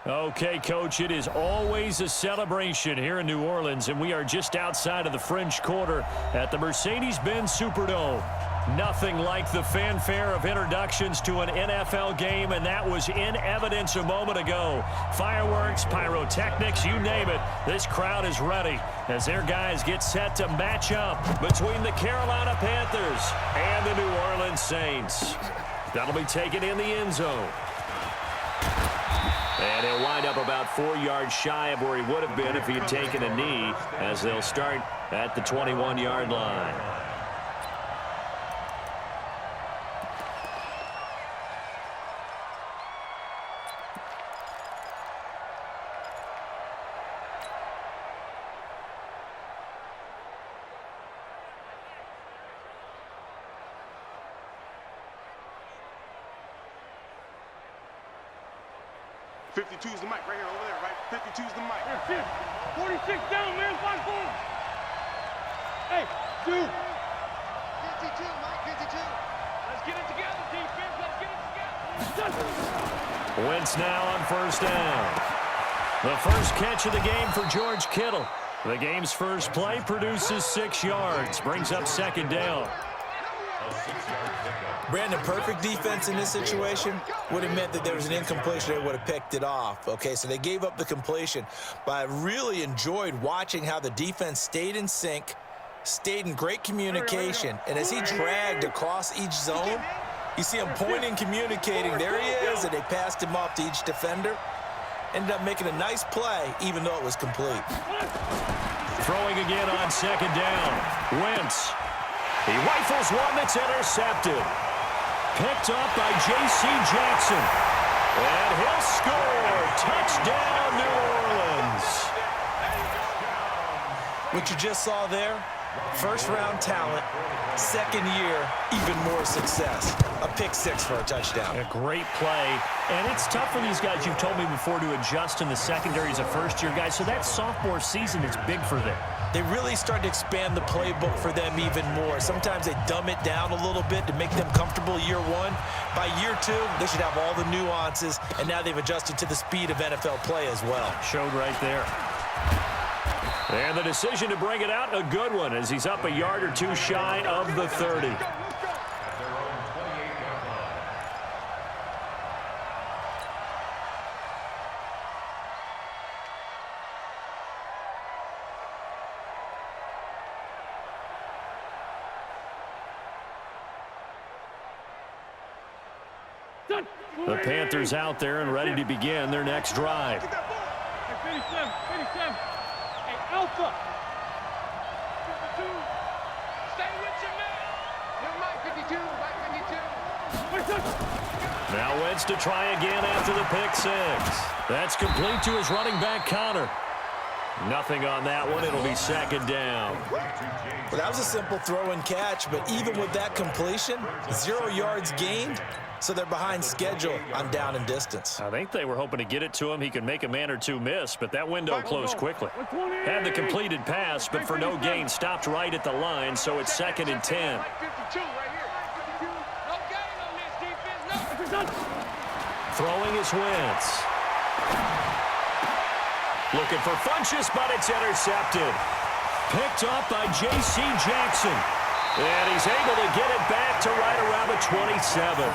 Okay, Coach, it is always a celebration here in New Orleans, and we are just outside of the French Quarter at the Mercedes-Benz Superdome. Nothing like the fanfare of introductions to an NFL game, and that was in evidence a moment ago. Fireworks, pyrotechnics, you name it. This crowd is ready as their guys get set to match up between the Carolina Panthers and the New Orleans Saints. That'll be taken in the end zone. And he'll wind up about 4 yards shy of where he would have been if he had taken a knee, as they'll start at the 21-yard line. Is the mic right here, over there, right? 52 is the mic. 46 down, man. 5-4. Hey, dude. 52, Mike, 52. Let's get it together, defense. Let's get it together. Wentz now on first down. The first catch of the game for George Kittle. The game's first play produces 6 yards, brings up second down. Brandon, perfect defense in this situation would have meant that there was an incompletion. They would have picked it off. Okay, so they gave up the completion. But I really enjoyed watching how the defense stayed in sync, stayed in great communication. And as he dragged across each zone, you see him pointing, communicating. There he is, and they passed him off to each defender. Ended up making a nice play, even though it was complete. Throwing again on second down. Wentz. He rifles one that's intercepted. Picked up by J.C. Jackson. And he'll score. Touchdown, New Orleans. What you just saw there, first-round talent, second year, even more success. A pick six for a touchdown. A great play. And it's tough for these guys, you've told me before, to adjust in the secondary as a first-year guy. So that sophomore season is big for them. They really start to expand the playbook for them even more. Sometimes they dumb it down a little bit to make them comfortable year one. By year two, they should have all the nuances, and now they've adjusted to the speed of NFL play as well. Showed right there. And the decision to bring it out, a good one, as he's up a yard or two shy of the 30. The Panthers out there and ready to begin their next drive. Hey, 57. Hey, Alpha. 52. Stay with your man. You're Mike, 52, Mike, 52. Now Wentz to try again after the pick six. That's complete to his running back, Connor. Nothing on that one. It'll be second down. Well, that was a simple throw and catch, but even with that completion, 0 yards gained, so they're behind schedule on down and distance. I think they were hoping to get it to him. He could make a man or two miss, but that window closed quickly. Had the completed pass, but for no gain, stopped right at the line, so it's second and 10. Throwing is Wentz. Looking for Funchess, but it's intercepted. Picked up by J.C. Jackson. And he's able to get it back to right around the 27.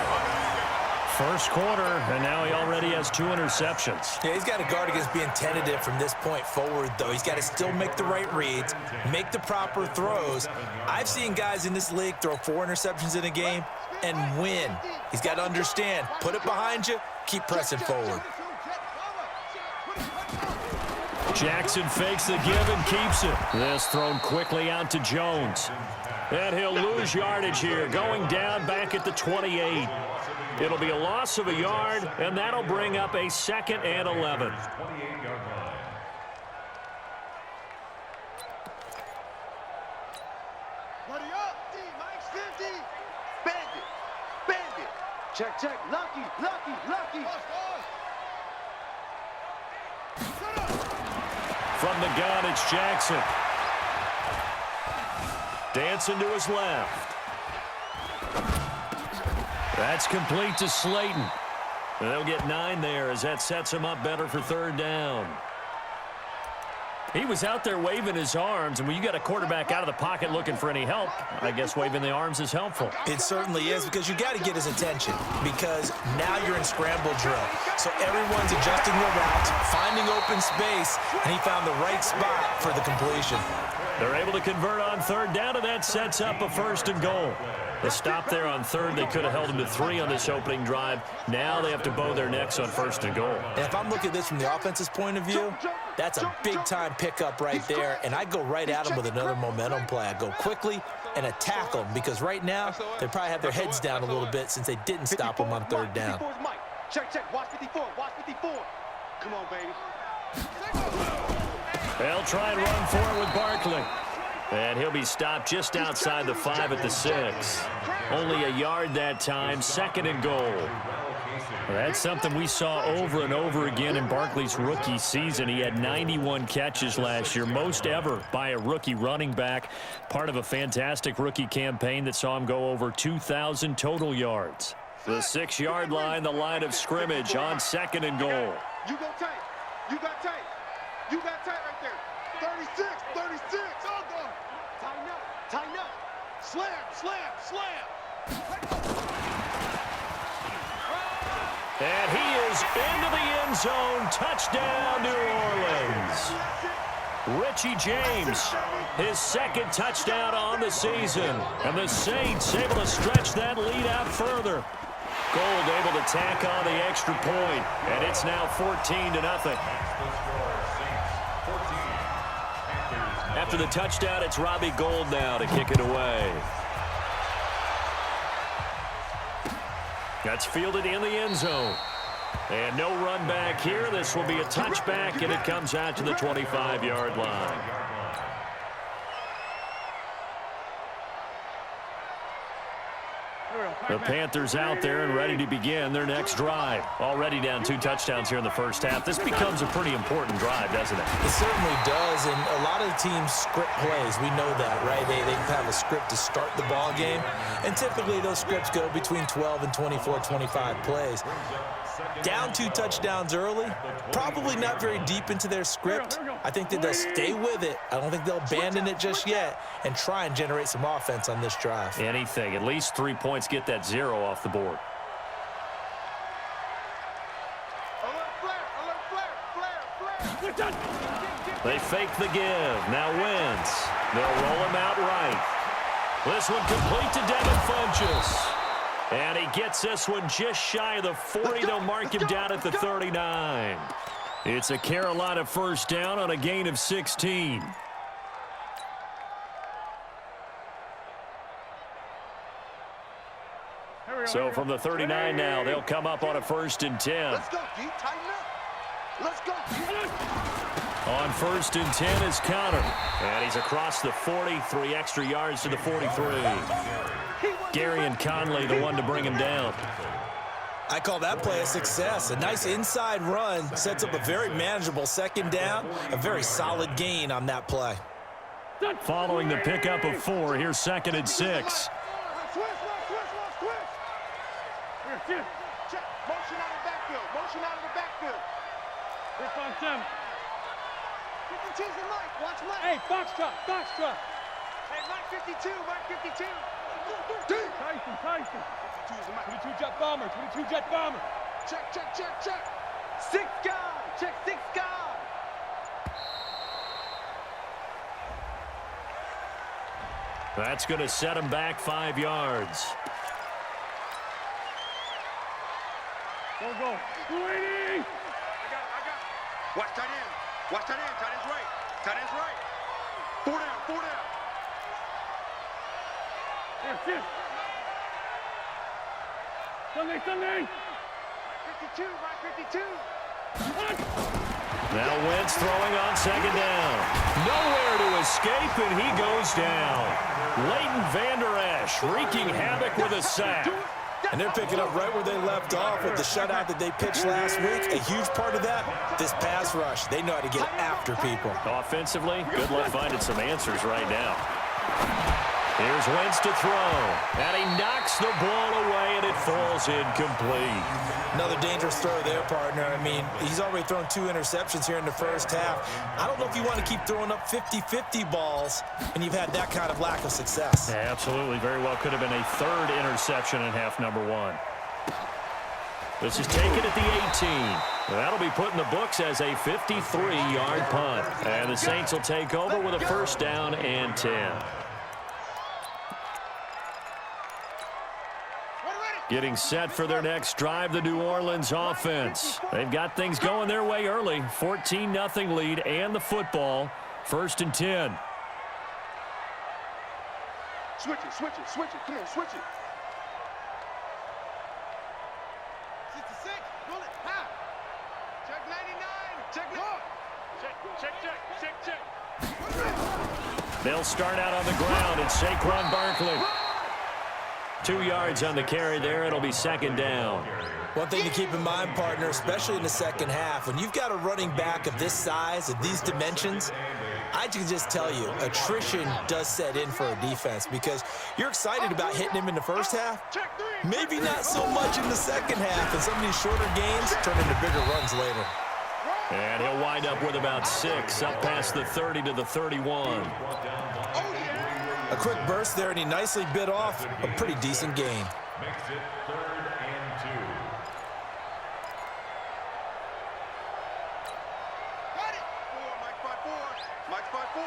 First quarter, and now he already has 2 interceptions. Yeah, he's got to guard against being tentative from this point forward, though. He's got to still make the right reads, make the proper throws. I've seen guys in this league throw 4 interceptions in a game and win. He's got to understand, put it behind you, keep pressing forward. Jackson fakes the give and keeps it. This thrown quickly out to Jones. And he'll lose yardage here, going down back at the 28. It'll be a loss of a yard, and that'll bring up a second and 11. Bandit. Check. Lucky. From the gun, it's Jackson. Dancing to his left. That's complete to Slayton. And they'll get 9 there as that sets him up better for third down. He was out there waving his arms, and when you got a quarterback out of the pocket looking for any help, I guess waving the arms is helpful. It certainly is, because you got to get his attention, because now you're in scramble drill. So everyone's adjusting their routes, finding open space, and he found the right spot for the completion. They're able to convert on third down, and that sets up a 1st and goal. The stop there on third, they could have held him to 3 on this opening drive. Now they have to bow their necks on 1st and goal. And if I'm looking at this from the offense's point of view, that's a big-time pickup right there, and I go right at him with another momentum play. I go quickly and attack them, because right now they probably have their heads down a little bit since they didn't stop him on third down. Check, check. Watch 54. Watch 54. Come on, baby. They'll try and run for it with Barkley. And he'll be stopped just outside the 5 at the 6. Only a yard that time, 2nd and goal. That's something we saw over and over again in Barkley's rookie season. He had 91 catches last year, most ever by a rookie running back. Part of a fantastic rookie campaign that saw him go over 2,000 total yards. The 6-yard line, the line of scrimmage on 2nd and goal. You go tight. You got tight. You got tight right there. 36, 36. Oh, go. Tighten up. Tighten up. Slam, slam, slam. And he is into the end zone. Touchdown, New Orleans. Richie James, his 2nd touchdown on the season. And the Saints able to stretch that lead out further. Gold able to tack on the extra point, and it's now 14-0. After the touchdown, it's Robbie Gould now to kick it away. That's fielded in the end zone. And no run back here. This will be a touchback, and it comes out to the 25-yard line. The Panthers out there and ready to begin their next drive. Already down 2 touchdowns here in the first half. This becomes a pretty important drive, doesn't it? It certainly does, and a lot of the teams script plays. We know that, right? They have a script to start the ball game, and typically those scripts go between 12 and 24, 25 plays. Down 2 touchdowns early, probably not very deep into their script. I think that they'll stay with it. I don't think they'll abandon it just yet and try and generate some offense on this drive. Anything. At least 3 points, get that 0 off the board. They fake the give. Now Wentz. They'll roll him out right. This one complete to Devin Funchess. And he gets this one just shy of the 40. They'll mark him down at the 39. It's a Carolina 1st down on a gain of 16. So from the 39 now, they'll come up on a 1st and 10. Let's go, D. Tighten up. Let's go. On 1st and 10 is Connor. And he's across the 40, 3 extra yards to the 43. Gary and Conley, the one to bring him down. I call that play a success. A nice inside run sets up a very manageable 2nd down. A very solid gain on that play. Following the pickup of 4, here's 2nd and 6. Switch. Check. Motion out of the backfield. Motion out of the backfield. First on 7. 52's the mic. Watch Mike. Hey, Foxtrot, Foxtrot. Hey, Mike 52. Mike 52. Tyson, Tyson. 22 is the mic. 22 jet bomber, 22 jet bomber. Check, check, check, check. 6 guard. Check 6 guard. That's going to set him back 5 yards. Go. Waiting. I got it. Watch tight end. Watch tight end. Tight end's right. Tight end's right. 4 down. 4 down. Here. Sunday. 52. Mike 52. Now Wentz throwing on 2nd down. Nowhere to escape, and he goes down. Leighton Vander Esch wreaking havoc with a sack. And they're picking up right where they left off with the shutout that they pitched last week. A huge part of that, this pass rush. They know how to get after people. Offensively, good luck finding some answers right now. Here's Wentz to throw. And he knocks the ball away, and it falls incomplete. Another dangerous throw there, partner. I mean, he's already thrown 2 interceptions here in the first half. I don't know if you want to keep throwing up 50-50 balls, and you've had that kind of lack of success. Yeah, absolutely. Very well could have been a 3rd interception in half number 1. This is taken at the 18. That'll be put in the books as a 53-yard punt. And the Saints will take over with a 1st down and 10. Getting set for their next drive, the New Orleans offense. They've got things going their way early. 14-0 lead and the football. 1st and 10. Switch it, switch it, switch it. Come on, switch it. 66, roll it, ha. Check 99, check it. Check. They'll start out on the ground. It's Saquon Barkley. 2 yards on the carry there. It'll be 2nd down. One thing to keep in mind, partner, especially in the second half, when you've got a running back of this size, of these dimensions, I can just tell you, attrition does set in for a defense because you're excited about hitting him in the first half. Maybe not so much in the second half, and some of these shorter gains turn into bigger runs later. And he'll wind up with about 6, up past the 30 to the 31. A quick burst there, and he nicely bit off a pretty decent gain. Makes it 3rd and 2. Got it. 4, Mike 5-4. Mike 5-4.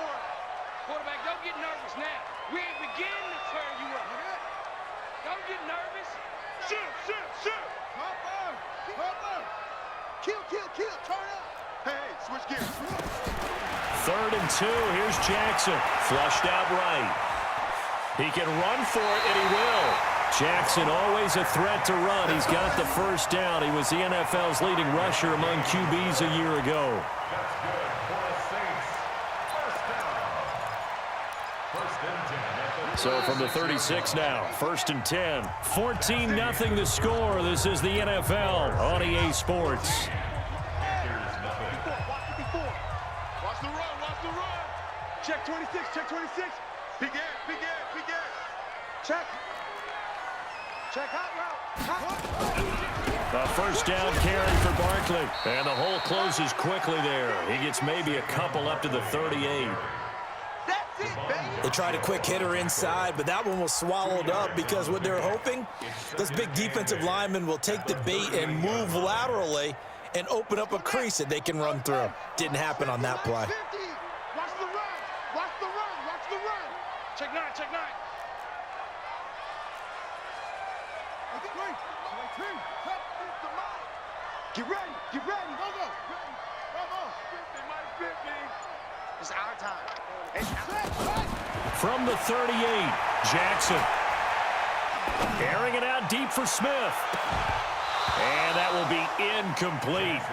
Quarterback, don't get nervous now. We ain't beginning to turn you up. Don't get nervous. Shoot. Hop on. Kill. Turn up. Hey, switch gears. 3rd and 2. Here's Jackson. Flushed out right. He can run for it, and he will. Jackson always a threat to run. He's got the 1st down. He was the NFL's leading rusher among QBs a year ago. That's good for the Saints. 1st down. 1st and 10. So from the 36 now, 1st and 10. 14-0 the score. This is the NFL on EA Sports. Watch the run. Check 26. Big air. Check hot route. A 1st down carry for Barkley. And the hole closes quickly there. He gets maybe a couple up to the 38. That's it, baby. They tried a quick hitter inside, but that one was swallowed up because what they're hoping, those big defensive linemen will take the bait and move laterally and open up a crease that they can run through. Didn't happen on that play. 50. Watch the run. Check 9. Get ready. Go. Come on. 50, Mike 50. It's our time. From the 38, Jackson. Airing it out deep for Smith. And that will be incomplete.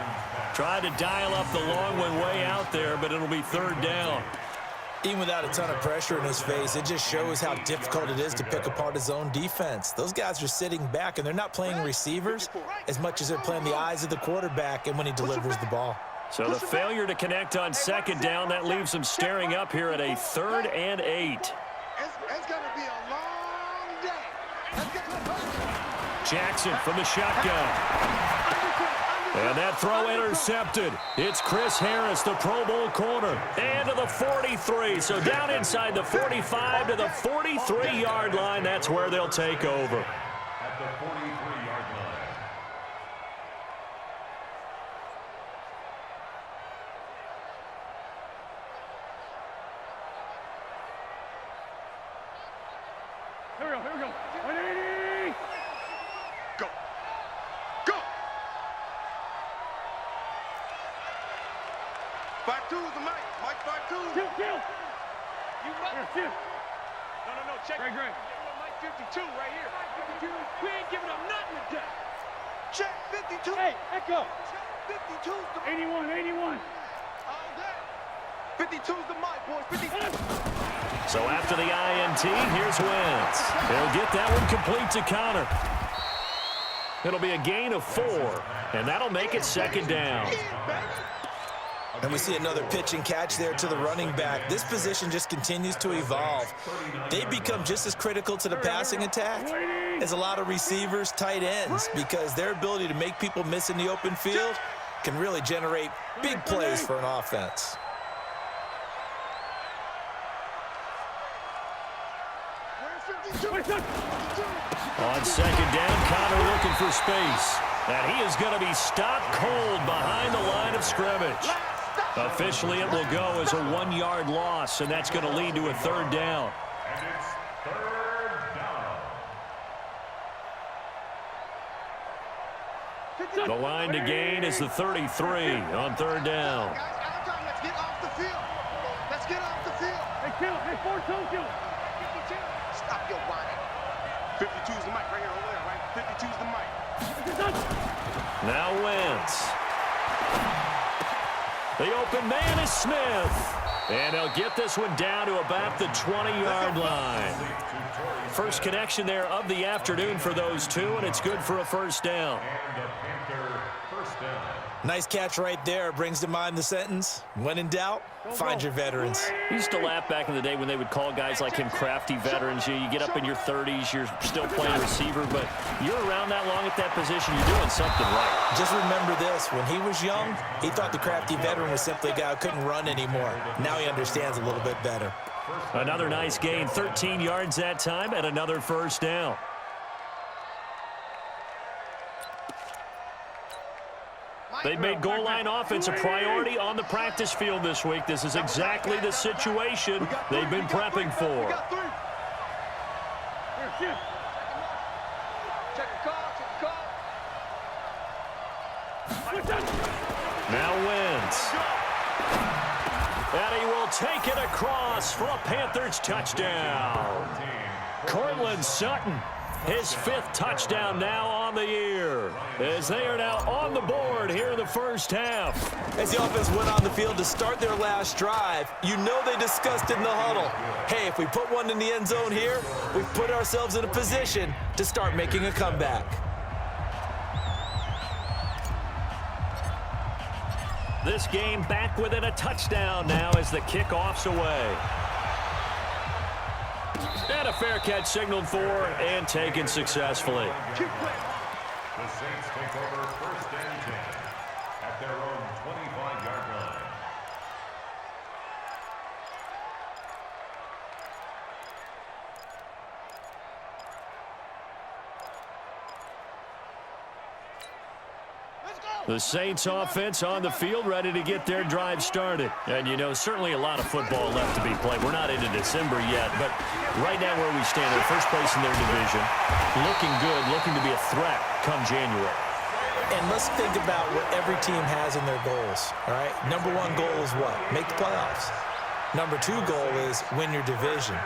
Tried to dial up the long one way out there, but it'll be 3rd down. Even without a ton of pressure in his face, it just shows how difficult it is to pick apart his own defense. Those guys are sitting back, and they're not playing receivers as much as they're playing the eyes of the quarterback and when he delivers the ball. So the failure to connect on 2nd down, that leaves him staring up here at a 3rd and 8. It's going to be a long day. Jackson from the shotgun. And that throw intercepted. It's Chris Harris, the Pro Bowl corner. And to the 43. So down inside the 45 to the 43-yard line. That's where they'll take over. At the 43-yard line. Here we go. 180. Go. 5-2 is the Mike. Mike 5-2. Kill. You what? Here. No. Check. Great. Mike 52 right here. 52. We ain't giving up nothing today. Check 52. Hey, echo. Check 52 is the 81. all day. 52 is the Mike, boys. 52. So after the INT, here's Wentz. He'll get that one complete to Connor. It'll be a gain of 4, and that'll make it 2nd down. And we see another pitch and catch there to the running back. This position just continues to evolve. They become just as critical to the passing attack as a lot of receivers, tight ends, because their ability to make people miss in the open field can really generate big plays for an offense. On second down, Connor looking for space. And he is going to be stopped cold behind the line of scrimmage. Officially, it will go as a 1-yard loss, and that's going to lead to a third down. And it's third down. The line to gain is the 33 on third down. Guys, let's get off the field. Let's get off the field. Hey, kill. Hey, 4-2. Stop your whining. 52's the mic right here over there, right? 52's the mic. Now Wentz. The open man is Smith. And they'll get this one down to about the 20-yard line. First connection there of the afternoon for those two, and it's good for a first down. And the Panther first down. Nice catch right there. Brings to mind the sentence, when in doubt, find your veterans. I used to laugh back in the day when they would call guys like him crafty veterans. You get up in your 30s, you're still playing receiver, but you're around that long at that position, you're doing something right. Just remember this, when he was young, he thought the crafty veteran was simply a guy who couldn't run anymore. Now he understands a little bit better. Another nice gain, 13 yards that time, and another first down. They've made goal line offense a priority on the practice field this week. This is exactly the situation they've been prepping for. Check the call. Now Wentz. And he will take it across for a Panthers touchdown. Cortland Sutton, his 5th touchdown now on the year, as they are now on the board here in the first half. As the offense went on the field to start their last drive, you know they discussed in the huddle, hey, if we put one in the end zone here, we've put ourselves in a position to start making a comeback. This game back within a touchdown now as the kickoff's away. And a fair catch signaled for and taken successfully. The Saints take over first and 10 at their own 25-yard line. The Saints offense on the field, ready to get their drive started. And, you know, certainly a lot of football left to be played. We're not into December yet, but right now where we stand, in first place in their division, looking good, looking to be a threat come January. And let's think about what every team has in their goals, all right? Number 1 goal is what? Make the playoffs. Number 2 goal is win your division.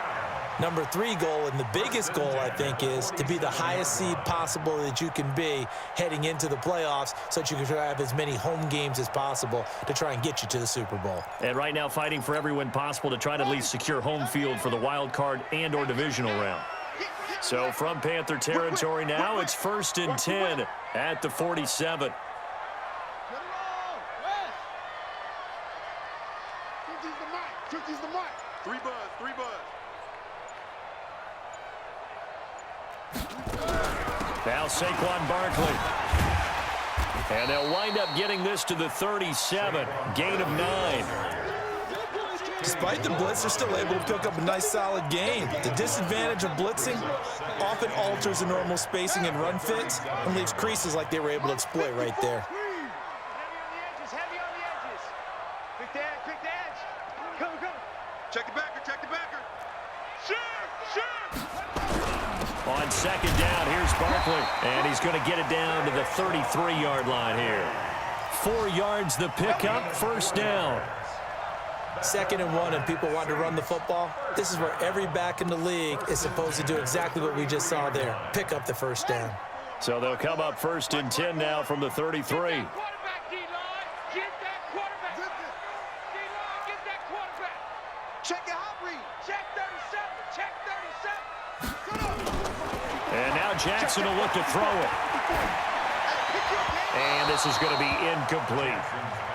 Number 3 goal, and the biggest goal, I think, is to be the highest seed possible that you can be heading into the playoffs so that you can have as many home games as possible to try and get you to the Super Bowl. And right now fighting for every win possible to try to at least secure home field for the wild card and or divisional round. So from Panther territory now, it's 1st and 10 at the 47. 50's the mic. 3 buzz. Now Saquon Barkley. And they'll wind up getting this to the 37. Gain of 9. Despite the blitz, they're still able to pick up a nice solid gain. The disadvantage of blitzing often alters the normal spacing and run fits and leaves creases like they were able to exploit right there. Heavy on the edges. Quick the edge. Come. Check the backer. On second down, here's Barkley. And he's going to get it down to the 33-yard line here. 4 yards the pickup, first down. 2nd and 1 and people want to run the football. This is where every back in the league is supposed to do exactly what we just saw there. Pick up the first down. So they'll come up 1st and 10 now from the 33. Quarterback, D-line. Get that quarterback. D-line, get that quarterback. Check your hot read. Check 37. Check 37. And now Jackson will look to throw it. And this is going to be incomplete.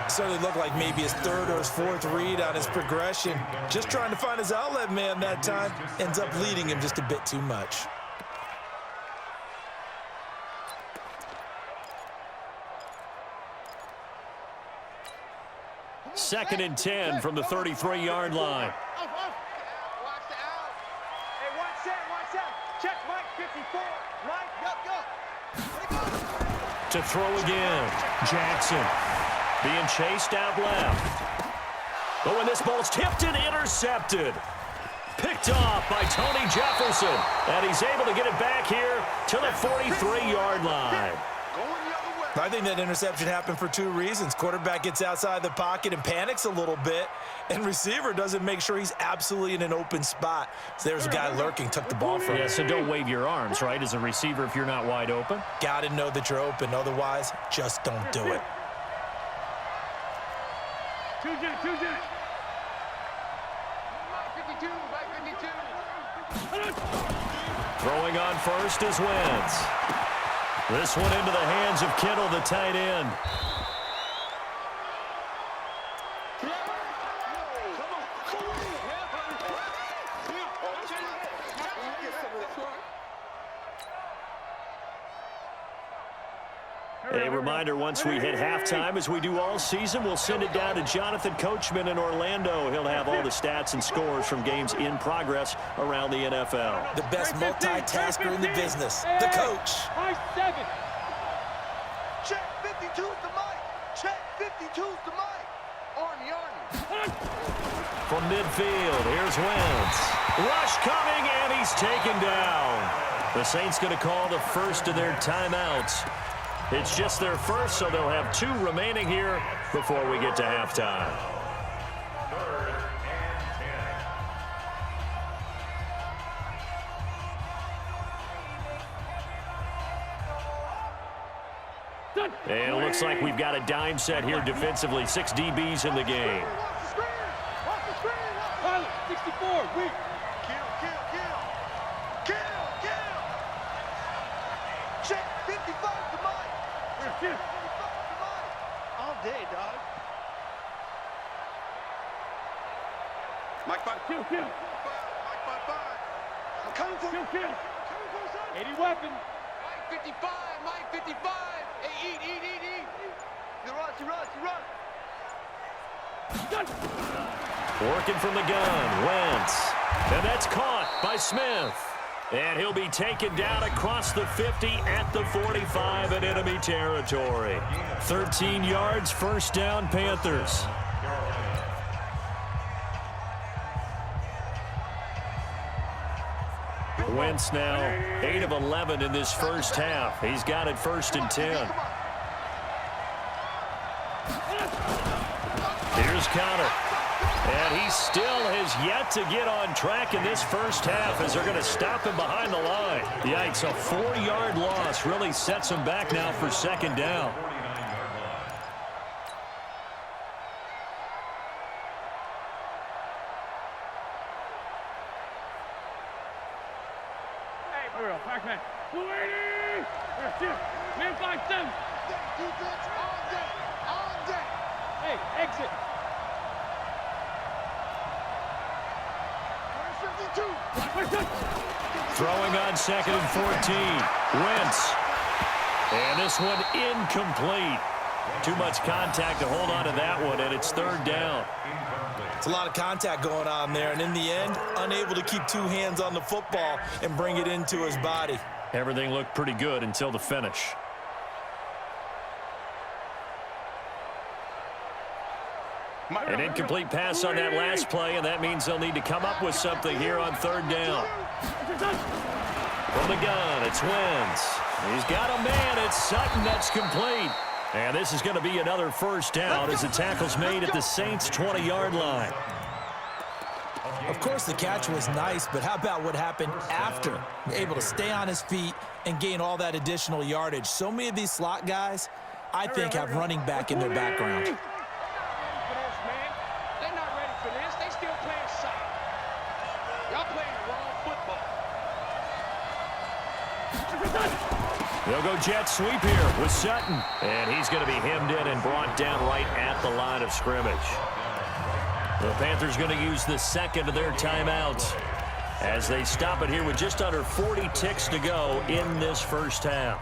Certainly looked like maybe his third or his fourth read on his progression. Just trying to find his outlet man that time. Ends up leading him just a bit too much. Second and 10 from the 33-yard line. Watch the out. Hey, watch that. Check Mike 54. Mike, To throw again. Jackson being chased out left. But when this ball's tipped and intercepted. Picked off by Tony Jefferson. And he's able to get it back here to the 43-yard line. I think that interception happened for two reasons. Quarterback gets outside the pocket and panics a little bit, and receiver doesn't make sure he's absolutely in an open spot. So there's a guy lurking, took the ball from him. Yeah, so don't wave your arms, right, as a receiver if you're not wide open. Got to know that you're open. Otherwise, just don't do it. Two jet. Mike 52. Throwing on first is Wentz. This one into the hands of Kittle, the tight end. A reminder, once we hit halftime, as we do all season, we'll send it down to Jonathan Coachman in Orlando. He'll have all the stats and scores from games in progress around the NFL. The best multitasker in the business, the coach. Check 52's the mic. Check 52's the mic. Arnie. From midfield, here's Wentz. Rush coming, and he's taken down. The Saints going to call the first of their timeouts. It's just their first, so they'll have two remaining here before we get to halftime. And it looks like we've got a dime set here defensively. 6 DBs in the game. Watch the screen. 64. Weak. Kill. Check 55's the mic. 55's the mic. All day, dog. Mike 5. Kill. Mike 5. I'm coming for you. Kill. 80 weapon. Mike 55. Mike 55. Hey, eat. He runs. Working from the gun, Wentz. And that's caught by Smith. And he'll be taken down across the 50 at the 45 in enemy territory. 13 yards, first down, Panthers. Wentz now 8 of 11 in this first half. He's got it first and 10. Here's Connor. And he still has yet to get on track in this first half as they're going to stop him behind the line. Yikes, a 4-yard loss really sets him back now for second down. Pac-Man. 280. Man 5-7. Defense all day. Hey, exit. 52. Throwing on second and 14. Wentz. And this one incomplete. Too much contact to hold on to that one, and it's third down. It's a lot of contact going on there, and in the end, unable to keep two hands on the football and bring it into his body. Everything looked pretty good until the finish. An incomplete pass on that last play, and that means they'll need to come up with something here on third down. From the gun, it's Wentz. He's got a man. It's Sutton. That's complete. And this is going to be another first down as the tackle's made at the Saints' 20-yard line. Of course, the catch was nice, but how about what happened after? Able to stay on his feet and gain all that additional yardage. So many of these slot guys, I think, have running back in their background. They're not ready for this. They still playing soft. Y'all playing the wrong football. They'll go jet sweep here with Sutton. And he's going to be hemmed in and brought down right at the line of scrimmage. The Panthers going to use the second of their timeouts as they stop it here with just under 40 ticks to go in this first half.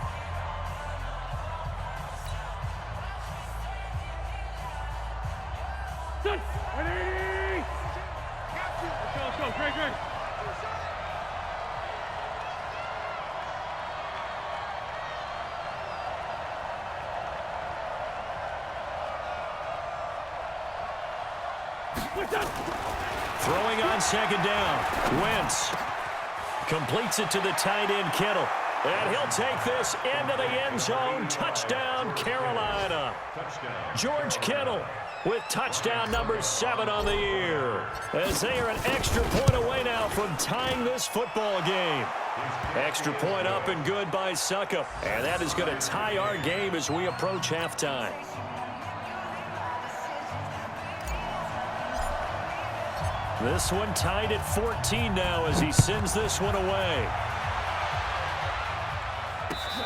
Throwing on second down. Wentz completes it to the tight end, Kittle. And he'll take this into the end zone. Touchdown, Carolina. George Kittle with touchdown number 7 on the year. As they are an extra point away now from tying this football game. Extra point up and good by Suckup. And that is going to tie our game as we approach halftime. This one tied at 14 now as he sends this one away.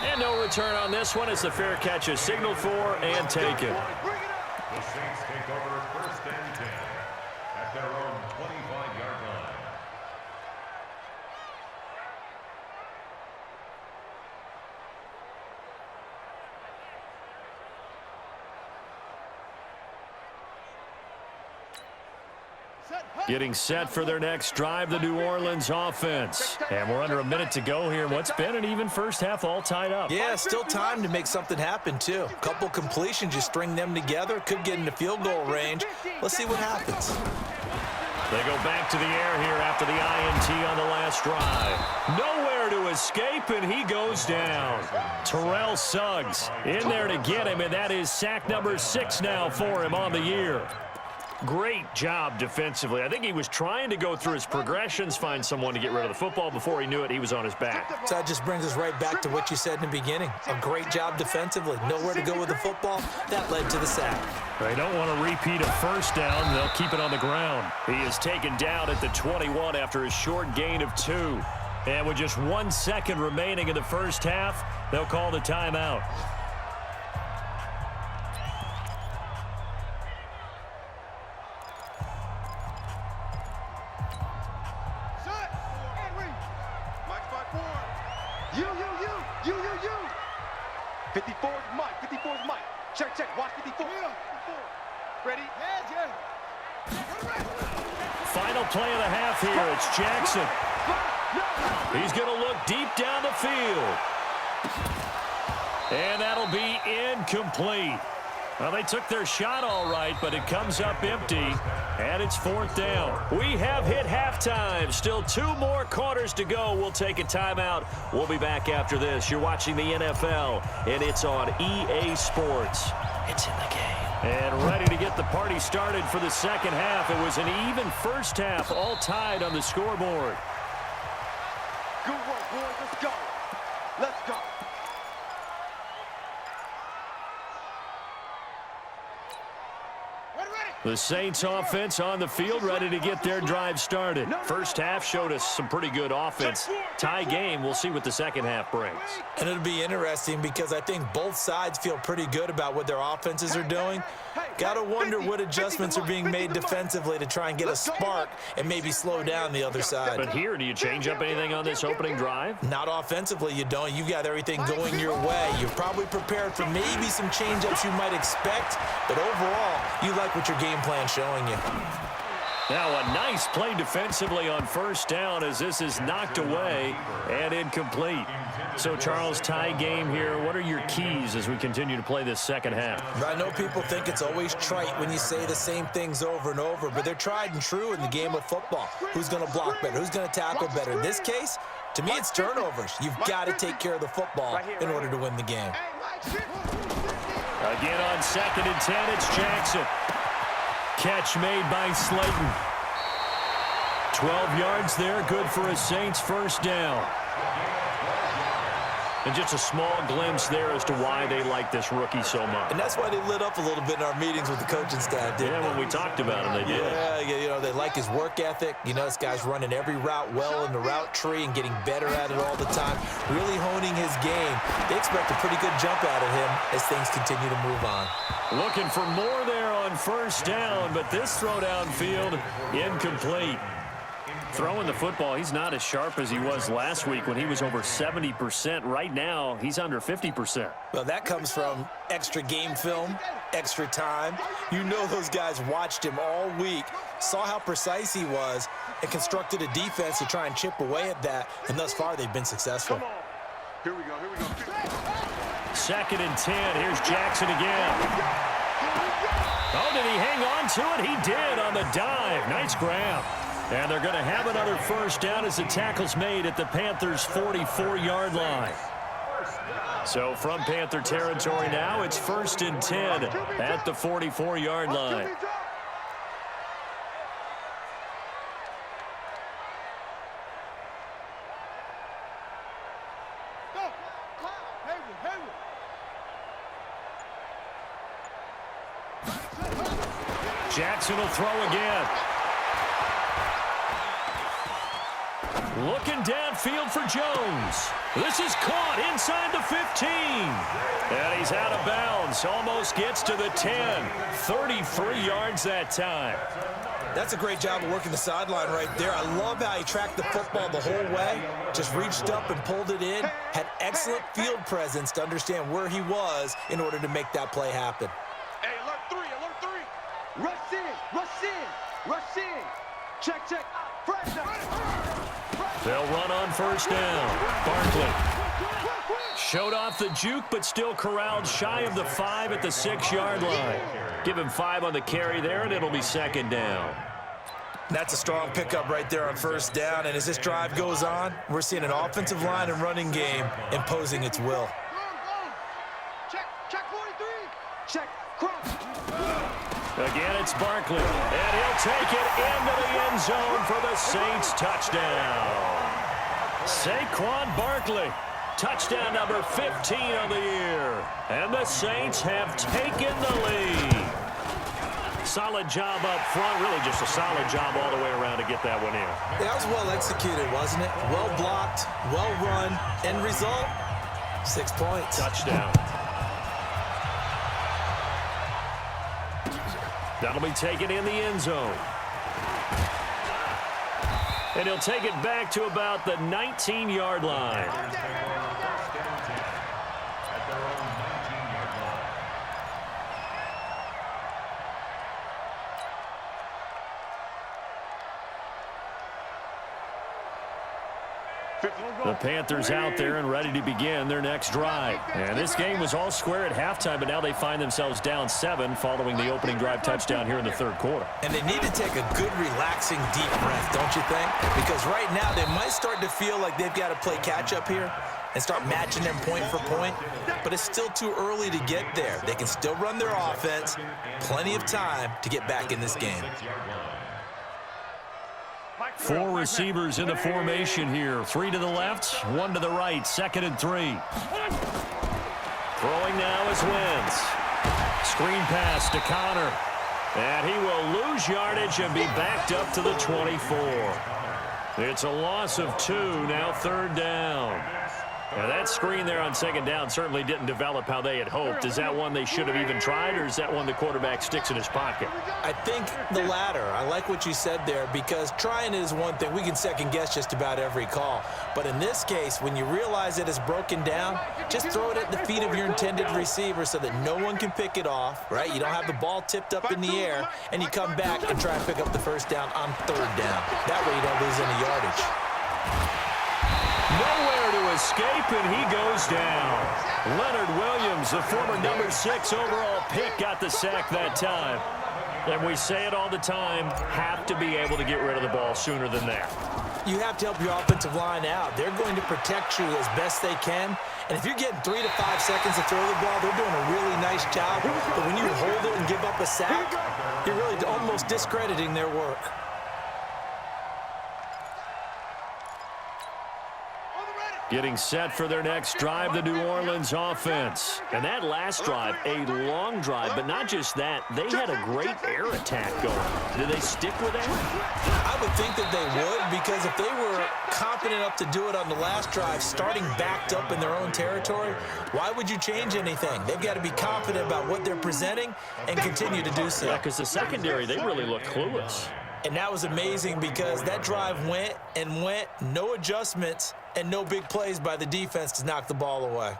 And no return on this one as the fair catch is signaled for and taken. The Saints take over first and 10 at their own 25-yard line. Getting set for their next drive, the New Orleans offense. And we're under a minute to go here. What's been an even first half all tied up. Yeah, still time to make something happen, too. Couple completions, you string them together, could get into field goal range. Let's see what happens. They go back to the air here after the INT on the last drive. Nowhere to escape, and he goes down. Terrell Suggs in there to get him, and that is sack number 6 now for him on the year. Great job defensively. I think he was trying to go through his progressions, find someone to get rid of the football. Before he knew it, he was on his back. So that just brings us right back to what you said in the beginning. A great job defensively. Nowhere to go with the football. That led to the sack. They don't want to repeat a first down. They'll keep it on the ground. He is taken down at the 21 after a short gain of 2. And with just 1 second remaining in the first half, they'll call the timeout. You. 54 is Mike. 54 is Mike. Check. Watch 54. Ready? Final play of the half here. It's Jackson. He's going to look deep down the field. And that'll be incomplete. Well, they took their shot all right, but it comes up empty, and it's 4th down. We have hit halftime. Still 2 more quarters to go. We'll take a timeout. We'll be back after this. You're watching the NFL, and it's on EA Sports. It's in the game. And ready to get the party started for the second half. It was an even first half, all tied on the scoreboard. Good work, boys. Let's go. Let's go. The Saints offense on the field, ready to get their drive started. First half showed us some pretty good offense. Tie game, we'll see what the second half brings. And it'll be interesting because I think both sides feel pretty good about what their offenses are doing. Got to wonder what adjustments are being made defensively to try and get a spark and maybe slow down the other side. But here, do you change up anything on this opening drive? Not offensively, you don't. You've got everything going your way. You're probably prepared for maybe some change-ups you might expect, but overall, you like what your game plan showing you. Now a nice play defensively on first down as this is knocked away and incomplete. So, Charles, tie game here. What are your keys as we continue to play this second half? I know people think it's always trite when you say the same things over and over, but they're tried and true in the game of football. Who's going to block better? Who's going to tackle better? In this case, to me, it's turnovers. You've got to take care of the football in order to win the game. Again on 2nd and 10, it's Jackson. Catch made by Slayton. 12 yards there, good for a Saints first down. And just a small glimpse there as to why they like this rookie so much. And that's why they lit up a little bit in our meetings with the coaching staff, didn't they? When we talked about him, they did. Yeah, they like his work ethic. This guy's running every route well in the route tree and getting better at it all the time, really honing his game. They expect a pretty good jump out of him as things continue to move on. Looking for more there on first down, but this throw downfield incomplete. Throwing the football, he's not as sharp as he was last week when he was over 70%. Right now, he's under 50%. Well, that comes from extra game film, extra time. Those guys watched him all week, saw how precise he was, and constructed a defense to try and chip away at that. And thus far, they've been successful. Here we go. 2nd and 10. Here's Jackson again. Oh, did he hang on to it? He did on the dive. Nice grab. And they're going to have another first down as the tackle's made at the Panthers' 44-yard line. So from Panther territory now, it's 1st and 10 at the 44-yard line. Jackson will throw again. Looking downfield for Jones. This is caught inside the 15. And he's out of bounds. Almost gets to the 10. 33 yards that time. That's a great job of working the sideline right there. I love how he tracked the football the whole way. Just reached up and pulled it in. Had excellent field presence to understand where he was in order to make that play happen. Hey, alert 3. Rush in. Check. They'll run on first down. Barkley showed off the juke, but still corralled shy of the 5 at the 6-yard line. Give him 5 on the carry there, and it'll be 2nd down. That's a strong pickup right there on first down. And as this drive goes on, we're seeing an offensive line and running game imposing its will. Check 43. Check. Cross. Again, it's Barkley, and he'll take it into the end zone for the Saints touchdown. Saquon Barkley, touchdown number 15 of the year. And the Saints have taken the lead. Solid job up front, really just a solid job all the way around to get that one in. That was well executed, wasn't it? Well blocked, well run. End result, 6 points. Touchdown. That'll be taken in the end zone. And he'll take it back to about the 19-yard line. The Panthers out there and ready to begin their next drive. And this game was all square at halftime, but now they find themselves down 7 following the opening drive touchdown here in the 3rd quarter. And they need to take a good, relaxing, deep breath, don't you think? Because right now they might start to feel like they've got to play catch-up here and start matching them point for point. But it's still too early to get there. They can still run their offense. Plenty of time to get back in this game. 4 receivers in the formation here. 3 to the left, 1 to the right. 2nd and 3. Throwing now is Wentz. Screen pass to Connor. And he will lose yardage and be backed up to the 24. It's a loss of 2, now 3rd down. Now that screen there on 2nd down certainly didn't develop how they had hoped. Is that one they should have even tried, or is that one the quarterback sticks in his pocket? I think the latter. I like what you said there, because trying is one thing. We can second guess just about every call. But in this case, when you realize it is broken down, just throw it at the feet of your intended receiver so that no one can pick it off, right? You don't have the ball tipped up in the air, and you come back and try and pick up the first down on 3rd down. That way you don't lose any yardage. Nowhere to escape, and he goes down. Leonard Williams, the former number 6 overall pick, got the sack that time. And we say it all the time, have to be able to get rid of the ball sooner than that. You have to help your offensive line out. They're going to protect you as best they can. And if you're getting 3 to 5 seconds to throw the ball, they're doing a really nice job. But when you hold it and give up a sack, you're really almost discrediting their work. Getting set for their next drive, the New Orleans offense. And that last drive, a long drive, but not just that. They had a great air attack going. Did they stick with that? I would think that they would, because if they were confident enough to do it on the last drive, starting backed up in their own territory, why would you change anything? They've got to be confident about what they're presenting and continue to do so. Yeah, because the secondary, they really looked clueless. And that was amazing because that drive went and went, no adjustments, and no big plays by the defense to knock the ball away.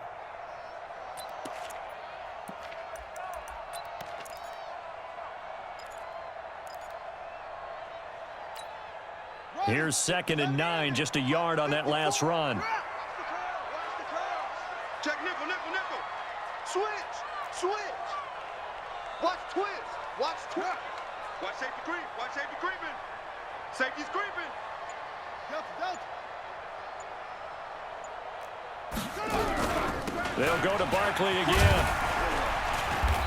Here's 2nd and 9, just a yard on that last run. Check nickel, nickel, nickel. Switch, switch. Watch twist, watch twist. Watch safety creep. Watch safety creeping. Safety's creeping. Delta, Delta. They'll go to Barkley again.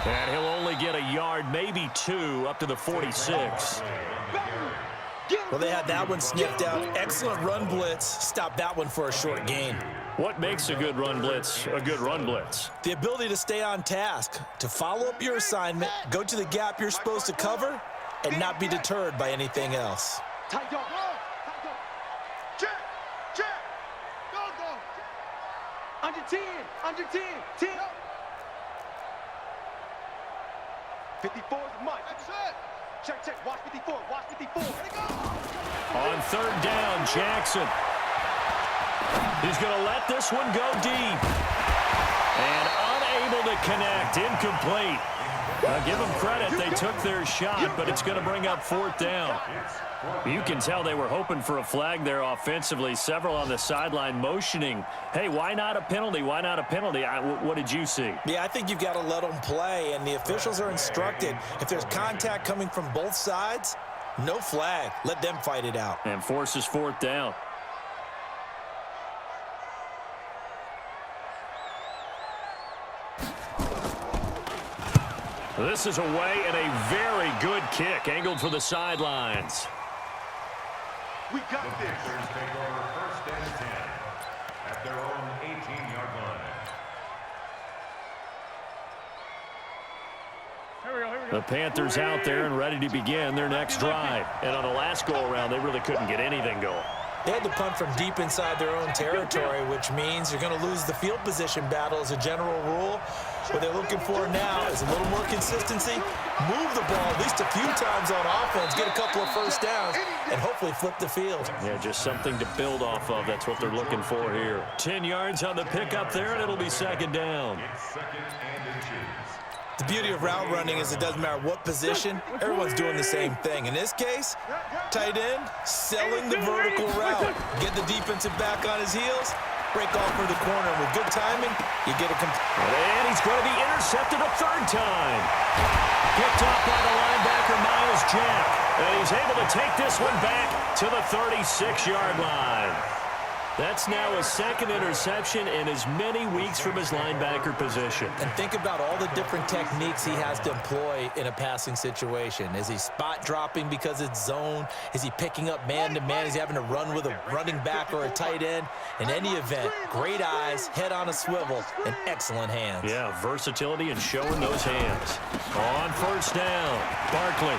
And he'll only get a yard, maybe 2, up to the 46. Well, they had that one sniffed out. Excellent run blitz. Stop that one for a short gain. What makes a good run blitz a good run blitz? The ability to stay on task, to follow up your assignment, go to the gap you're supposed to cover, and not be deterred by anything else. Tight dog. Check, check. Go, go. Under 10. Under 10. 10. 54 is Mike. That's it. Check, check. Watch 54. Watch 54. On 3rd down, Jackson. He's going to let this one go deep. And unable to connect. Incomplete. Give them credit. They took their shot, but it's going to bring up 4th down. You can tell they were hoping for a flag there offensively. Several on the sideline motioning, hey, why not a penalty? Why not a penalty? What did you see? Yeah, I think you've got to let them play, and the officials are instructed. If there's contact coming from both sides, no flag. Let them fight it out. And forces 4th down. This is away and a very good kick, angled for the sidelines. We got The this. Panthers take over 1st and 10 at their own 18-yard line. The Panthers out there and ready to begin their next drive. And on the last go-around, they really couldn't get anything going. They had to punt from deep inside their own territory, which means you're going to lose the field position battle as a general rule. What they're looking for now is a little more consistency, move the ball at least a few times on offense, get a couple of first downs, and hopefully flip the field. Yeah, just something to build off of. That's what they're looking for here. 10 yards on the pickup there, and it'll be 2nd down. It's 2nd and inches. The beauty of route running is it doesn't matter what position, everyone's doing the same thing. In this case, tight end, selling the vertical route. Get the defensive back on his heels, break off for the corner. With good timing, you get a And he's going to be intercepted a 3rd time. Picked off by the linebacker, Miles Jack. And he's able to take this one back to the 36-yard line. That's now his 2nd interception in as many weeks from his linebacker position. And think about all the different techniques he has to employ in a passing situation. Is he spot dropping because it's zone? Is he picking up man-to-man? Is he having to run with a running back or a tight end? In any event, great eyes, head on a swivel, and excellent hands. Yeah, versatility and showing those hands. On 1st down, Barkley.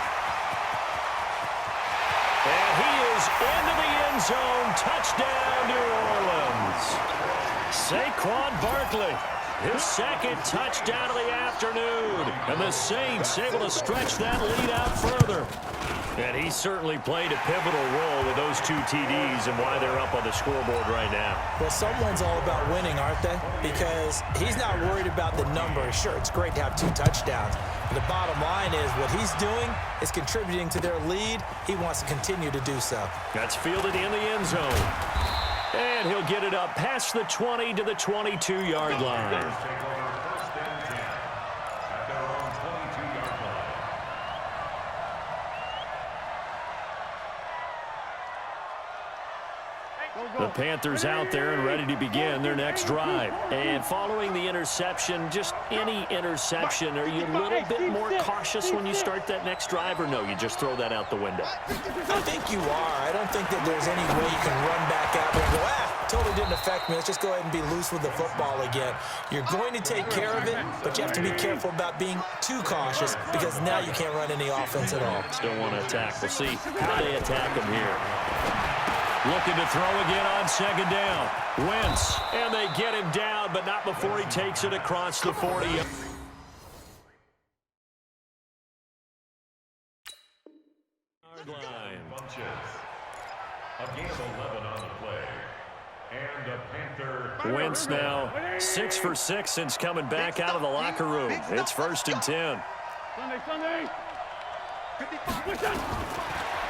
And he is into the end zone. Touchdown, New Orleans. Saquon Barkley, his 2nd touchdown of the afternoon. And the Saints able to stretch that lead out further. And he certainly played a pivotal role with those 2 TDs and why they're up on the scoreboard right now. Well, someone's all about winning, aren't they? Because he's not worried about the number. Sure, it's great to have 2 touchdowns. But the bottom line is what he's doing is contributing to their lead. He wants to continue to do so. That's fielded in the end zone. And he'll get it up past the 20 to the 22-yard line. Take over 1st and 10 at their own 22-yard line. The Panthers out there and ready to begin their next drive. And following the interception, just any interception, are you a little bit more cautious when you start that next drive, or no, you just throw that out the window? I think you are. I don't think that there's any way you can run back out there and go, totally didn't affect me. Let's just go ahead and be loose with the football again. You're going to take care of it, but you have to be careful about being too cautious because now you can't run any offense at all. Still want to attack. We'll see how they attack him here. Looking to throw again on second down. Wentz, and they get him down, but not before he takes it across the 40. A gain of 11 on the play. And a Panther. Wentz now 6 for 6 since coming back out of the locker room. It's 1st and 10. Sunday.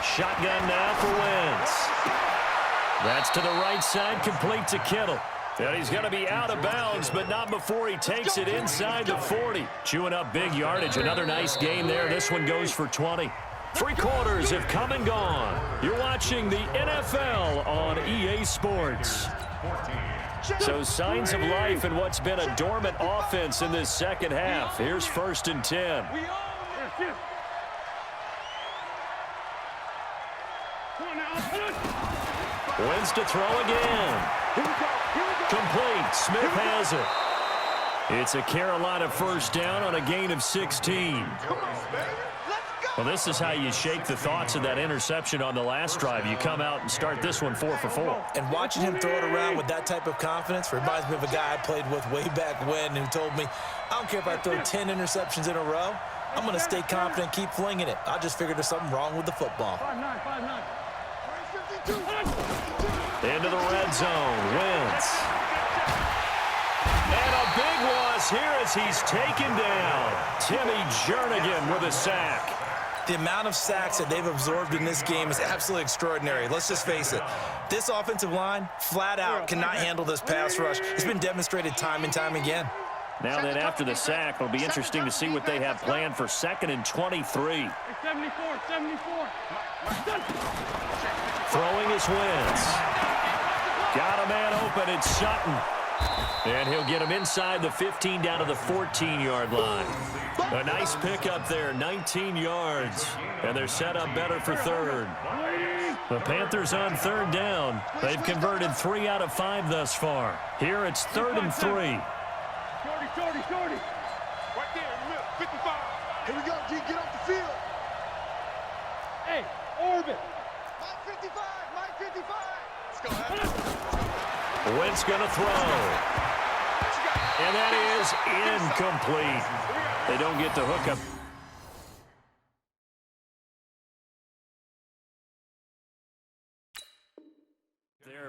Shotgun now for Wentz. That's to the right side, complete to Kittle. And he's going to be out of bounds, but not before he takes it inside the 40. Chewing up big yardage. Another nice game there. This one goes for 20. 3 quarters have come and gone. You're watching the NFL on EA Sports. So signs of life in what's been a dormant offense in this second half. Here's 1st and 10. Wentz to throw again. Complete. Smith has it. It's a Carolina 1st down on a gain of 16. Well, this is how you shake the thoughts of that interception on the last drive. You come out and start this one 4 for 4. And watching him throw it around with that type of confidence reminds me of a guy I played with way back when who told me, I don't care if I throw 10 interceptions in a row. I'm going to stay confident, keep flinging it. I just figured there's something wrong with the football. 5-9. Into the red zone. Wentz. And a big loss here as he's taken down. Timmy Jernigan with a sack. The amount of sacks that they've absorbed in this game is absolutely extraordinary. Let's just face it. This offensive line, flat out, cannot handle this pass rush. It's been demonstrated time and time again. Now that after the sack, it'll be interesting to see what they have planned for 2nd and 23. 74. Throwing is Wentz. Got a man open. It's Sutton. And he'll get him inside the 15 down to the 14-yard line. A nice pickup there, 19 yards. And they're set up better for 3rd. The Panthers on 3rd down. They've converted 3 out of 5 thus far. Here it's 3rd and 3. Shorty. Right there in the middle. 55. Here we go, G. Get off the field. Hey, orbit. Mike 55. Let's go, Wentz going to throw. And that is incomplete. They don't get the hookup.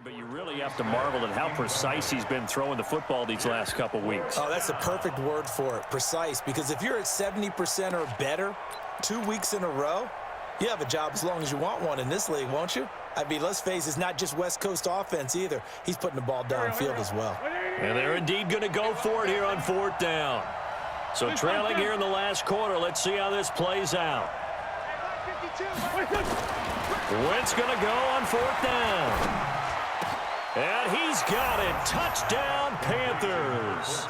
But you really have to marvel at how precise he's been throwing the football these last couple weeks. Oh, that's the perfect word for it, precise, because if you're at 70% or better 2 weeks in a row, you have a job as long as you want one in this league, won't you? I mean, let's face it, it's not just West Coast offense either. He's putting the ball downfield as well. And they're indeed going to go for it here on 4th down. So trailing here in the last quarter, let's see how this plays out. Wentz going to go on 4th down. And he's got it. Touchdown, Panthers.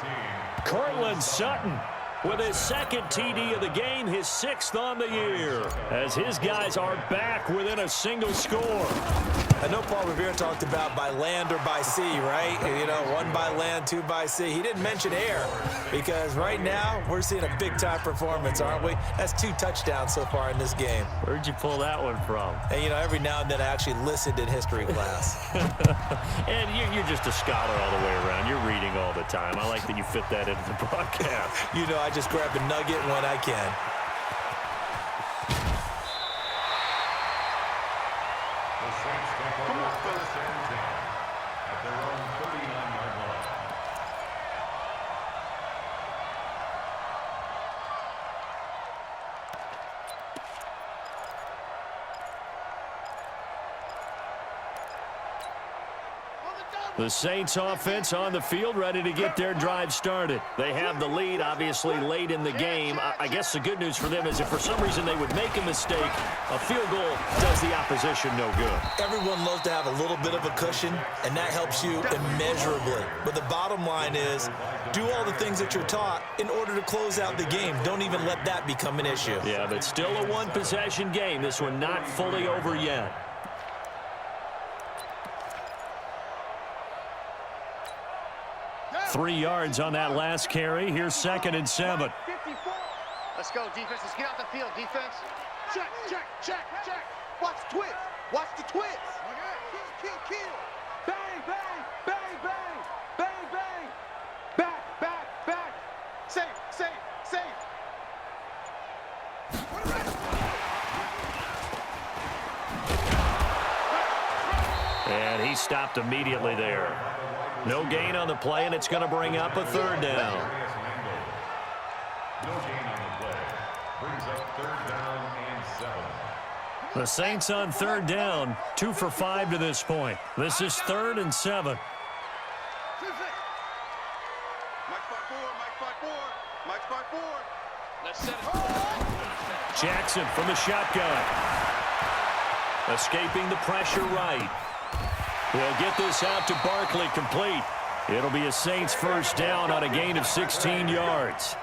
Cortland Sutton with his 2nd TD of the game, his 6th on the year, as his guys are back within a single score. I know Paul Revere talked about by land or by sea, right? You know, 1 by land, 2 by sea. He didn't mention air because right now we're seeing a big-time performance, aren't we? That's 2 touchdowns so far in this game. Where'd you pull that one from? And, you know, every now and then I actually listened in history class. And you're just a scholar all the way around. You're reading all the time. I like that you fit that into the broadcast. You know, I just grab a nugget when I can. Come on, fellas. At their own 39-yard line. On the down The Saints offense on the field, ready to get their drive started. They have the lead, obviously, late in the game. I guess the good news for them is if for some reason they would make a mistake, a field goal does the opposition no good. Everyone loves to have a little bit of a cushion, and that helps you immeasurably. But the bottom line is, do all the things that you're taught in order to close out the game. Don't even let that become an issue. Yeah, but still a one-possession game. This one not fully over yet. Three yards on that last carry. Here's 2nd and 7. Let's go, defense. Let's get out the field, defense. Check, check, check, check. Watch the twist. Watch the twist. Kill, kill, kill. Bang, bang, bang, bang, bang, bang. Back, back, back. Safe, safe, safe. And he stopped immediately there. No gain on the play, and it's going to bring up a 3rd down. No gain on the play. Brings up 3rd down and 7. The Saints on 3rd down, 2 for 5 to this point. This is 3rd and 7. Mike 5-4. Let's set it. Jackson from the shotgun. Escaping the pressure right. He'll get this out to Barkley, complete. It'll be a Saints 1st down on a gain of 16 yards.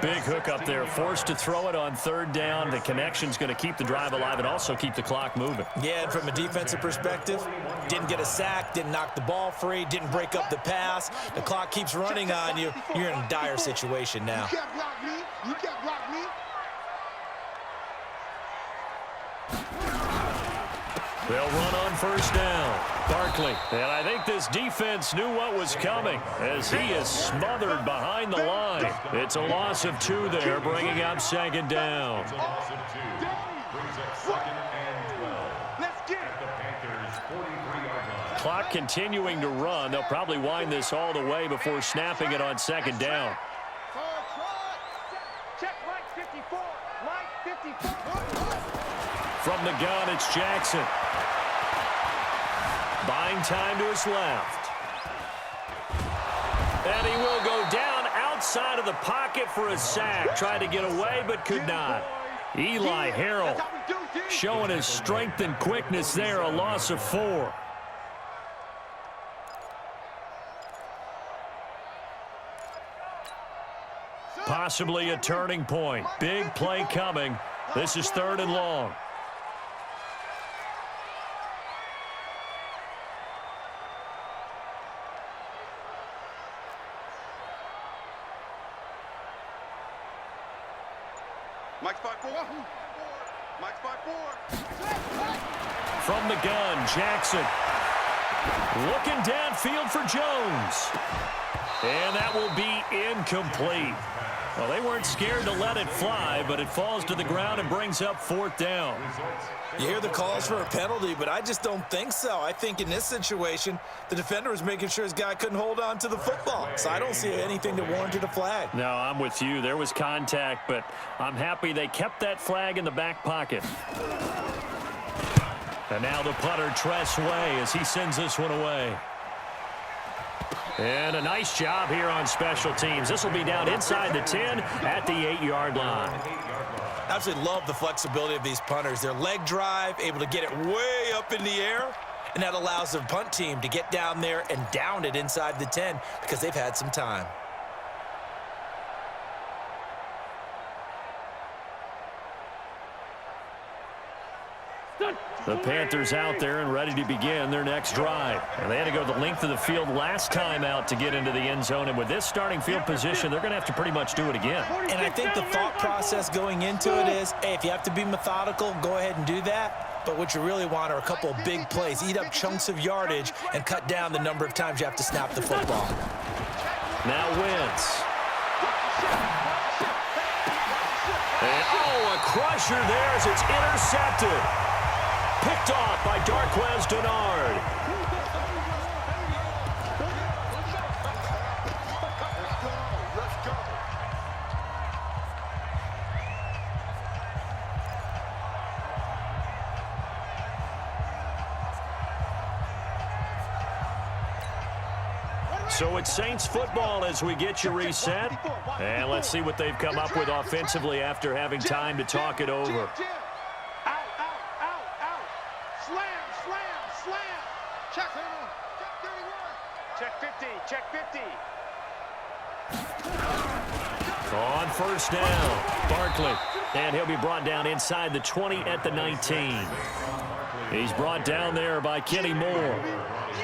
Big hook up there, forced to throw it on 3rd down. The connection's going to keep the drive alive and also keep the clock moving. Yeah, and from a defensive perspective, didn't get a sack, didn't knock the ball free, didn't break up the pass. The clock keeps running on you. You're in a dire situation now. You can't block me. You can't block me. They'll run on 1st down. Barkley. And I think this defense knew what was coming as he is smothered behind the line. It's a loss of 2 there, bringing up 2nd down. It's a loss of 2. Brings up 2nd and 12. Let's get At the Panthers' 43-yard line. Clock continuing to run. They'll probably wind this all the way before snapping it on 2nd down. Check Mike 54. Mike 54. From the gun, it's Jackson. Buying time to his left. And he will go down outside of the pocket for a sack. Tried to get away, but could not. Eli Harrell showing his strength and quickness there. A loss of 4. Possibly a turning point. Big play coming. This is 3rd and long. Mike 5-4. Mike 5-4. From the gun, Jackson. Looking downfield for Jones. And that will be incomplete. Well, they weren't scared to let it fly, but it falls to the ground and brings up 4th down. You hear the calls for a penalty, but I just don't think so. I think in this situation, the defender was making sure his guy couldn't hold on to the football. So I don't see anything that warranted a flag. No, I'm with you. There was contact, but I'm happy they kept that flag in the back pocket. And now the punter, Tress Way, as he sends this one away. And a nice job here on special teams. This will be down inside the 10 at the 8-yard line. Absolutely love the flexibility of these punters. Their leg drive, able to get it way up in the air, and that allows the punt team to get down there and down it inside the 10 because they've had some time. The Panthers out there and ready to begin their next drive. And they had to go the length of the field last time out to get into the end zone. And with this starting field position, they're going to have to pretty much do it again. And I think the thought process going into it is, hey, if you have to be methodical, go ahead and do that. But what you really want are a couple of big plays. Eat up chunks of yardage and cut down the number of times you have to snap the football. Now Wentz. And, a crusher there as it's intercepted. Picked off by Darquez Dennard. So it's Saints football as we get you reset. And let's see what they've come up with offensively after having time to talk it over. Out, out. Slam. Check 31. Check 50. Check 50. On first down, Barkley. And he'll be brought down inside the 20 at the 19. He's brought down there by Kenny Moore.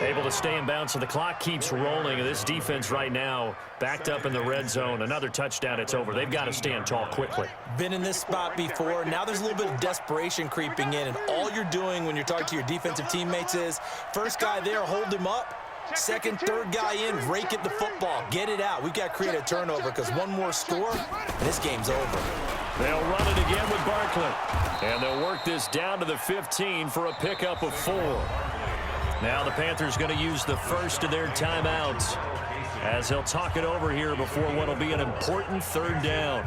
Able to stay in bounds, so the clock keeps rolling. And this defense right now backed up in the red zone. Another touchdown, it's over. They've got to stand tall quickly. Been in this spot before. Now there's a little bit of desperation creeping in. And all you're doing when you're talking to your defensive teammates is, first guy there, hold him up. Second, third guy in, rake at the football. Get it out. We've got to create a turnover because one more score, and this game's over. They'll run it again with Barkley. And they'll work this down to the 15 for a pickup of 4. Now the Panthers going to use the first of their timeouts as they'll talk it over here before what will be an important third down.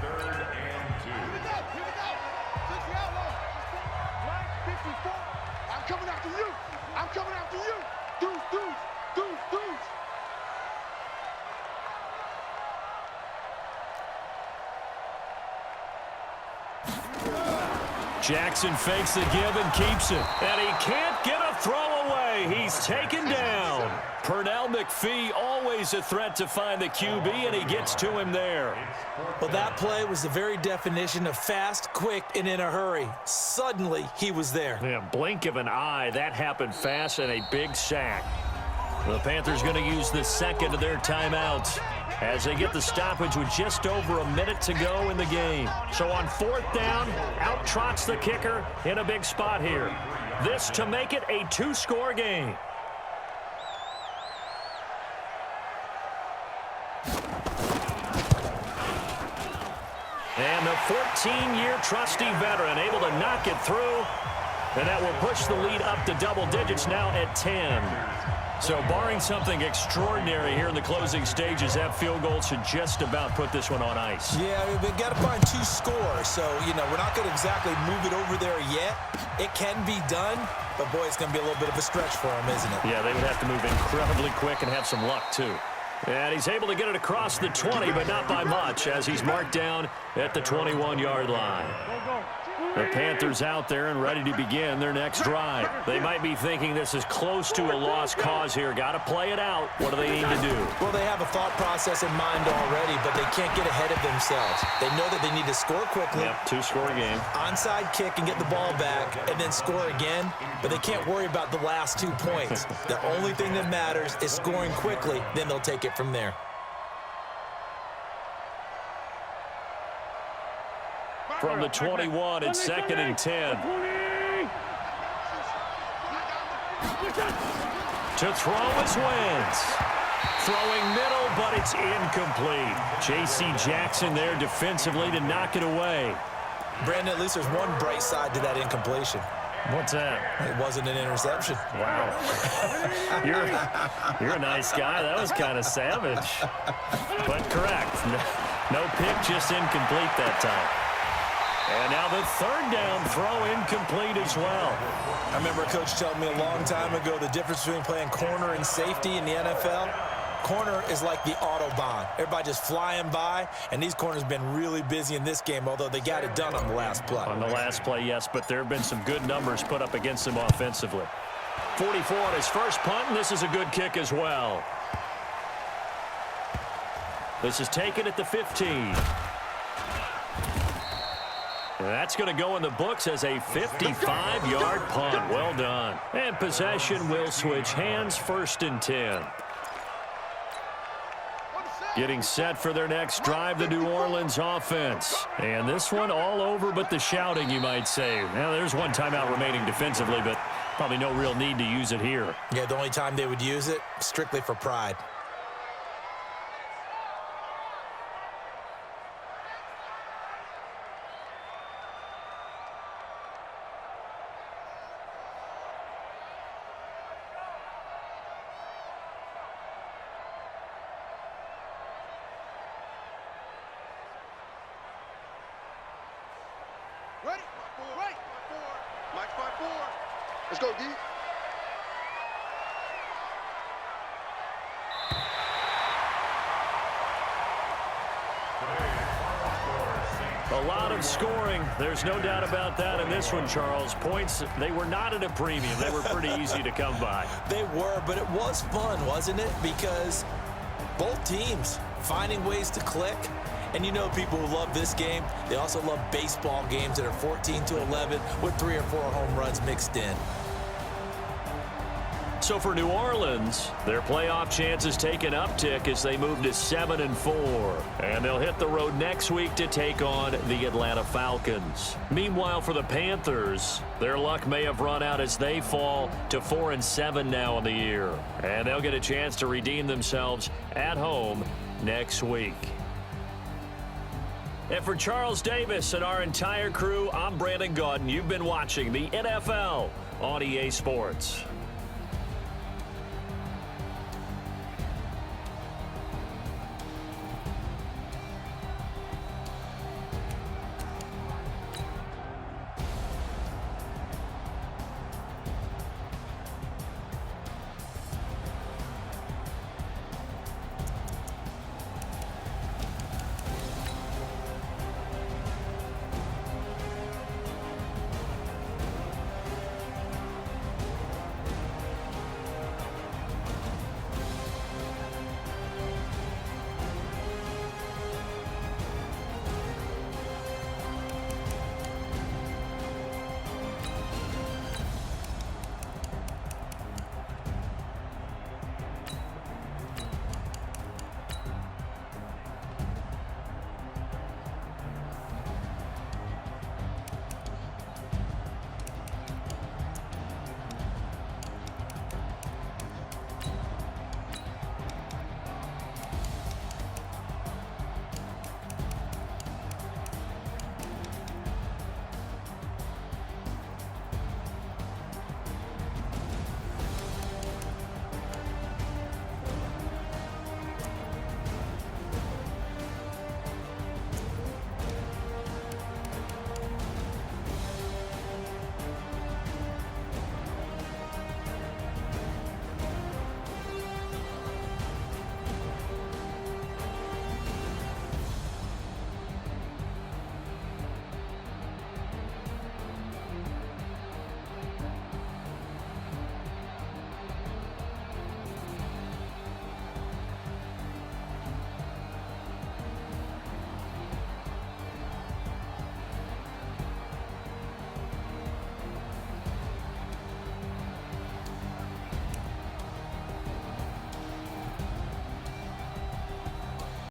I'm coming after you. Deuce. Jackson fakes the give and keeps it. And he can't get a throw away. He's taken down. Pernell McPhee, always a threat to find the QB, and he gets to him there. Well, that play was the very definition of fast, quick, and in a hurry. Suddenly, he was there. Yeah, blink of an eye. That happened fast and a big sack. The Panthers going to use the second of their timeouts as they get the stoppage with just over a minute to go in the game. So on fourth down, out trots the kicker in a big spot here. This to make it a 2-score game. And the 14-year trusty veteran able to knock it through. And that will push the lead up to double digits now at 10. So barring something extraordinary here in the closing stages, that field goal should just about put this one on ice. Yeah, we've got to find 2 scores. So, we're not going to exactly move it over there yet. It can be done, but, boy, it's going to be a little bit of a stretch for them, isn't it? Yeah, they would have to move incredibly quick and have some luck, too. And he's able to get it across the 20, but not by much, as he's marked down at the 21-yard line. The Panthers out there and ready to begin their next drive. They might be thinking this is close to a lost cause here. Got to play it out. What do they need to do? Well, they have a thought process in mind already, but they can't get ahead of themselves. They know that they need to score quickly. Yep, 2-score game. Onside kick and get the ball back and then score again, but they can't worry about the last 2 points. The only thing that matters is scoring quickly, then they'll take it from there. From the 21, it's 2nd and 10. To throw is Wentz. Throwing middle, but it's incomplete. J.C. Jackson there defensively to knock it away. Brandon, at least there's one bright side to that incompletion. What's that? It wasn't an interception. Wow. You're a nice guy. That was kind of savage. But correct. No pick, just incomplete that time. And now the third down throw incomplete as well. I remember a coach telling me a long time ago the difference between playing corner and safety in the NFL. Corner is like the Autobahn. Everybody just flying by, and these corners have been really busy in this game, although they got it done on the last play. On the last play, yes, but there have been some good numbers put up against them offensively. 44 on his first punt, and this is a good kick as well. This is taken at the 15. And that's going to go in the books as a 55-yard punt. Well done. And possession will switch hands, 1st and 10. Getting set for their next drive, the New Orleans offense. And this one all over but the shouting, you might say. Now, there's one timeout remaining defensively, but probably no real need to use it here. Yeah, the only time they would use it, strictly for pride. Ready? Right. Mike's by 4. Let's go, D. A lot of scoring. There's no doubt about that in this one, Charles. Points, they were not at a premium. They were pretty easy to come by. They were, but it was fun, wasn't it? Because both teams finding ways to click. And you know people who love this game, they also love baseball games that are 14-11 with 3 or 4 home runs mixed in. So for New Orleans, their playoff chances take an uptick as they move to 7-4. And they'll hit the road next week to take on the Atlanta Falcons. Meanwhile, for the Panthers, their luck may have run out as they fall to 4-7 now in the year. And they'll get a chance to redeem themselves at home next week. And for Charles Davis and our entire crew, I'm Brandon Gaudin. You've been watching the NFL on EA Sports.